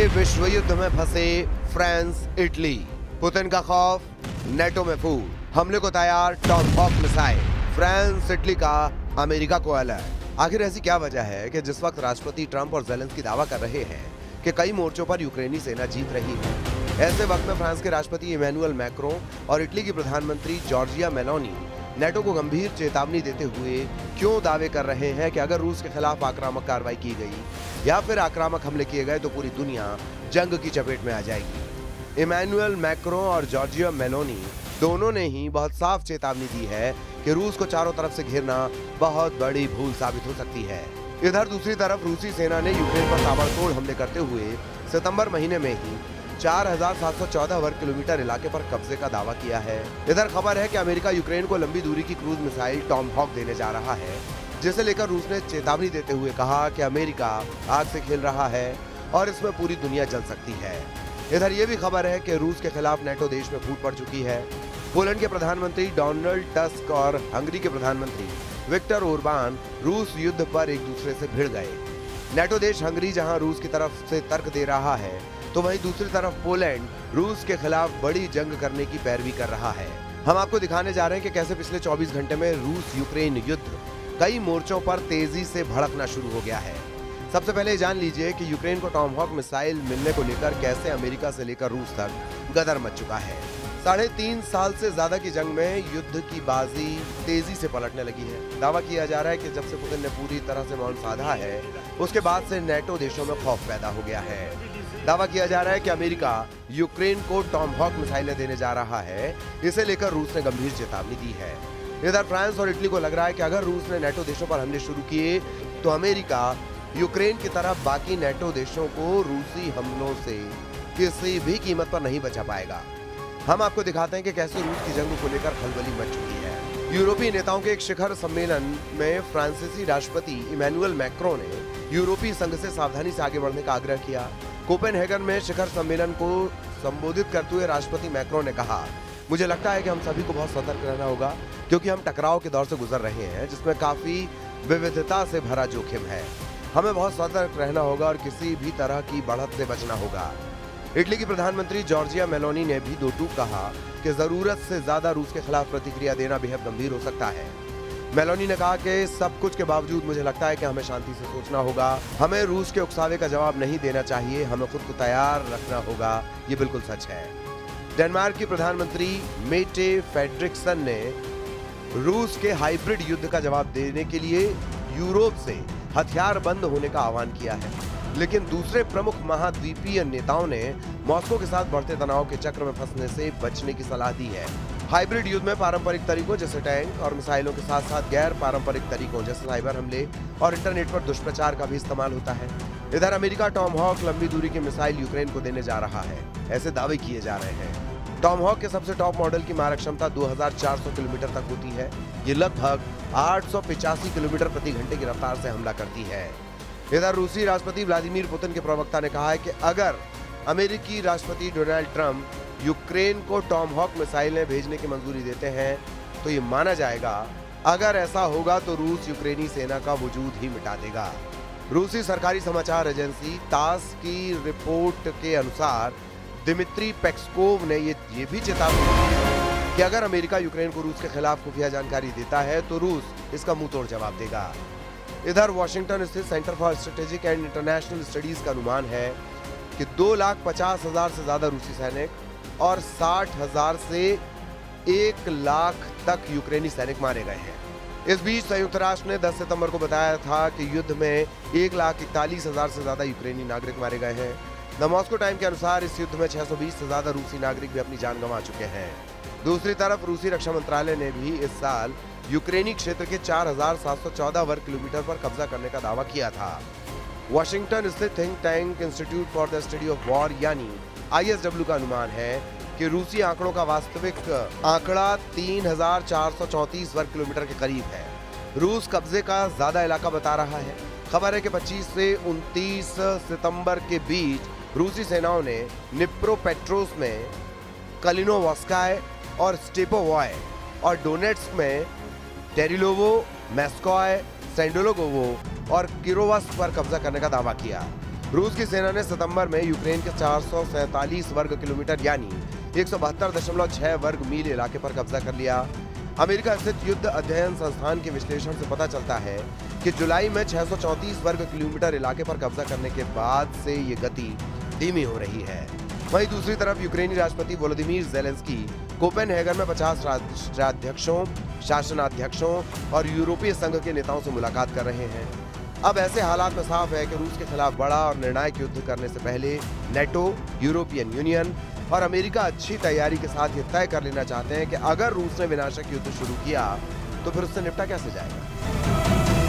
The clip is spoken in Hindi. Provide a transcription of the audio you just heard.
विश्व युद्ध में फंसे फ्रांस इटली। पुतिन का खौफ, नेटो में फूट, हमले को तैयार टॉमहॉक मिसाइल। फ्रांस इटली का अमेरिका को अलर्ट। आखिर ऐसी क्या वजह है कि जिस वक्त राष्ट्रपति ट्रंप और ज़ेलेंस्की दावा कर रहे हैं कि कई मोर्चों पर यूक्रेनी सेना जीत रही है, ऐसे वक्त में फ्रांस के राष्ट्रपति इमैनुअल मैक्रों और इटली की प्रधानमंत्री जॉर्जिया मेलोनी नेटो को गंभीर चेतावनी देते हुए क्यों दावे कर रहे हैं कि अगर रूस के खिलाफ आक्रामक कार्रवाई की गई या फिर आक्रामक हमले किए गए तो पूरी दुनिया जंग की चपेट में आ जाएगी। इमैनुअल मैक्रों और जॉर्जिया मेलोनी दोनों ने ही बहुत साफ चेतावनी दी है कि रूस को चारों तरफ से घेरना बहुत बड़ी भूल साबित हो सकती है। इधर दूसरी तरफ रूसी सेना ने यूक्रेन पर ताबड़तोड़ हमले करते हुए सितंबर महीने में ही 4,714 वर्ग किलोमीटर इलाके पर कब्जे का दावा किया है। इधर खबर है कि अमेरिका यूक्रेन को लंबी दूरी की क्रूज मिसाइल टॉमहॉक देने जा रहा है, जिसे लेकर रूस ने चेतावनी देते हुए कहा कि अमेरिका आग से खेल रहा है और इसमें पूरी दुनिया जल सकती है। इधर ये भी खबर है कि रूस के खिलाफ नेटो देश में फूट पड़ चुकी है। पोलैंड के प्रधानमंत्री डोनाल्ड टस्क और हंगरी के प्रधानमंत्री विक्टर ओरबान रूस युद्ध पर एक दूसरे से भिड़ गए। नेटो देश हंगरी जहां रूस की तरफ से तर्क दे रहा है, तो वहीं दूसरी तरफ पोलैंड रूस के खिलाफ बड़ी जंग करने की पैरवी कर रहा है। हम आपको दिखाने जा रहे हैं कि कैसे पिछले 24 घंटे में रूस यूक्रेन युद्ध कई मोर्चों पर तेजी से भड़कना शुरू हो गया है। सबसे पहले जान लीजिए कि यूक्रेन को टॉमहॉक मिसाइल मिलने को लेकर कैसे अमेरिका से लेकर रूस तक गदर मच चुका है। 3.5 साल से ज्यादा की जंग में युद्ध की बाजी तेजी से पलटने लगी है। दावा किया जा रहा है कि जब से पुतिन ने पूरी तरह से मौन साधा है, उसके बाद से नेटो देशों में खौफ पैदा हो गया है। दावा किया जा रहा है कि अमेरिका यूक्रेन को टॉमहॉक मिसाइलें देने जा रहा है। इसे लेकर रूस ने गंभीर चेतावनी दी है। इधर फ्रांस और इटली को लग रहा है कि अगर रूस ने नेटो देशों पर हमले शुरू किए तो अमेरिका यूक्रेन की तरह बाकी नेटो देशों को रूसी हमलों से किसी भी कीमत पर नहीं बचा पाएगा। हम आपको दिखाते हैं कि कैसे रूस की जंग को लेकर खलबली मच चुकी है। यूरोपीय नेताओं के एक शिखर सम्मेलन में फ्रांसीसी राष्ट्रपति इमैनुअल मैक्रों ने यूरोपीय संघ से सावधानी से आगे बढ़ने का आग्रह किया। कोपेनहेगन में शिखर सम्मेलन को संबोधित करते हुए राष्ट्रपति मैक्रों ने कहा, मुझे लगता है कि हम सभी को बहुत सतर्क रहना होगा, क्योंकि हम टकराव के दौर से गुजर रहे हैं जिसमें काफी विविधता से भरा जोखिम है। हमें बहुत सतर्क रहना होगा और किसी भी तरह की बढ़त से बचना होगा। इटली की प्रधानमंत्री जॉर्जिया मेलोनी ने भी दो टूक कहा कि जरूरत से ज्यादा रूस के खिलाफ प्रतिक्रिया देना बेहद गंभीर हो सकता है। मेलोनी ने कहा कि सब कुछ के बावजूद मुझे लगता है कि हमें शांति से सोचना होगा। हमें रूस के उकसावे का जवाब नहीं देना चाहिए, हमें खुद को तैयार रखना होगा। ये बिल्कुल सच है। डेनमार्क की प्रधानमंत्री मेटे फ्रेडरिक्सन ने रूस के हाइब्रिड युद्ध का जवाब देने के लिए यूरोप से हथियार बंद होने का आह्वान किया है, लेकिन दूसरे प्रमुख महाद्वीपीय नेताओं ने मॉस्को के साथ बढ़ते तनाव के चक्र में फंसने से बचने की सलाह दी है। हाइब्रिड युद्ध में पारंपरिक तरीकों जैसे टैंक और मिसाइलों के साथ साथ गैर पारंपरिक तरीकों जैसे साइबर हमले और इंटरनेट पर दुष्प्रचार का भी इस्तेमाल होता है। इधर अमेरिका टॉमहॉक लंबी दूरी की मिसाइल यूक्रेन को देने जा रहा है, ऐसे दावे किए जा रहे हैं। टॉमहॉक के सबसे टॉप मॉडल की मारक क्षमता 2400 किलोमीटर तक होती है। ये लगभग 885 किलोमीटर प्रति घंटे की रफ्तार से हमला करती है। इधर रूसी राष्ट्रपति व्लादिमीर पुतिन के प्रवक्ता ने कहा है कि अगर अमेरिकी राष्ट्रपति डोनाल्ड ट्रंप यूक्रेन को टॉमहॉक मिसाइलें भेजने की मंजूरी देते हैं तो ये माना जाएगा। अगर ऐसा होगा तो रूस यूक्रेनी सेना का वजूद ही मिटा देगा। रूसी सरकारी समाचार एजेंसी तास की रिपोर्ट के अनुसार दिमित्री पेस्कोव ने ये भी चेतावनी दी है कि अगर अमेरिका यूक्रेन को रूस के खिलाफ खुफिया जानकारी देता है तो रूस इसका मुंह तोड़ जवाब देगा। इधर वॉशिंगटन स्थित centre for strategic and international studies का अनुमान है कि 2,50,000 से ज्यादा रूसी सैनिक और 60,000 से 1 लाख तक यूक्रेनी सैनिक मारे गए हैं। इस बीच संयुक्त राष्ट्र ने 10 सितंबर को बताया था कि युद्ध में 1,41,000 से ज्यादा यूक्रेनी नागरिक मारे गए हैं। द मॉस्को टाइम के अनुसार इस युद्ध में 620 से ज्यादा रूसी नागरिक भी अपनी जान गंवा चुके हैं। दूसरी तरफ रूसी रक्षा मंत्रालय ने भी इस साल यूक्रेनी क्षेत्र के 4,714 वर्ग किलोमीटर पर कब्जा करने का दावा किया था। वॉशिंगटन स्थित think tank institute for the study of war यानी ISW का अनुमान है कि रूसी आंकड़ों का वास्तविक आंकड़ा 3,434 वर्ग किलोमीटर के करीब है। रूस कब्जे का ज्यादा इलाका बता रहा है। खबर है कि 25 से 29 सितंबर के बीच रूसी सेनाओं ने निप्रोपेट्रोव्स्क में, कलिनोवस्काय और स्टेपोवॉय और डोनेट्स्क में टेरिलोवो, मेस्कोय, सेंडोलोगोवो और किरोवस्क पर कब्जा करने का दावा किया। रूस की सेना ने सितंबर में यूक्रेन के 447 वर्ग किलोमीटर यानी 172.6 वर्ग मील इलाके पर कब्जा कर लिया। अमेरिका स्थित युद्ध अध्ययन संस्थान के विश्लेषण से पता चलता है कि जुलाई में 634 वर्ग किलोमीटर इलाके पर कब्जा करने के बाद से ये गति धीमी हो रही है। वहीं दूसरी तरफ यूक्रेनी राष्ट्रपति वोलोदिमीर ज़ेलेंस्की कोपेनहेगन में 50 राष्ट्राध्यक्षों, शासनाध्यक्षों और यूरोपीय संघ के नेताओं से मुलाकात कर रहे हैं। अब ऐसे हालात में साफ है कि रूस के खिलाफ बड़ा और निर्णायक युद्ध करने से पहले नेटो, यूरोपियन यूनियन और अमेरिका अच्छी तैयारी के साथ ये तय कर लेना चाहते हैं कि अगर रूस ने विनाशक युद्ध शुरू किया तो फिर उससे निपटा कैसे जाएगा।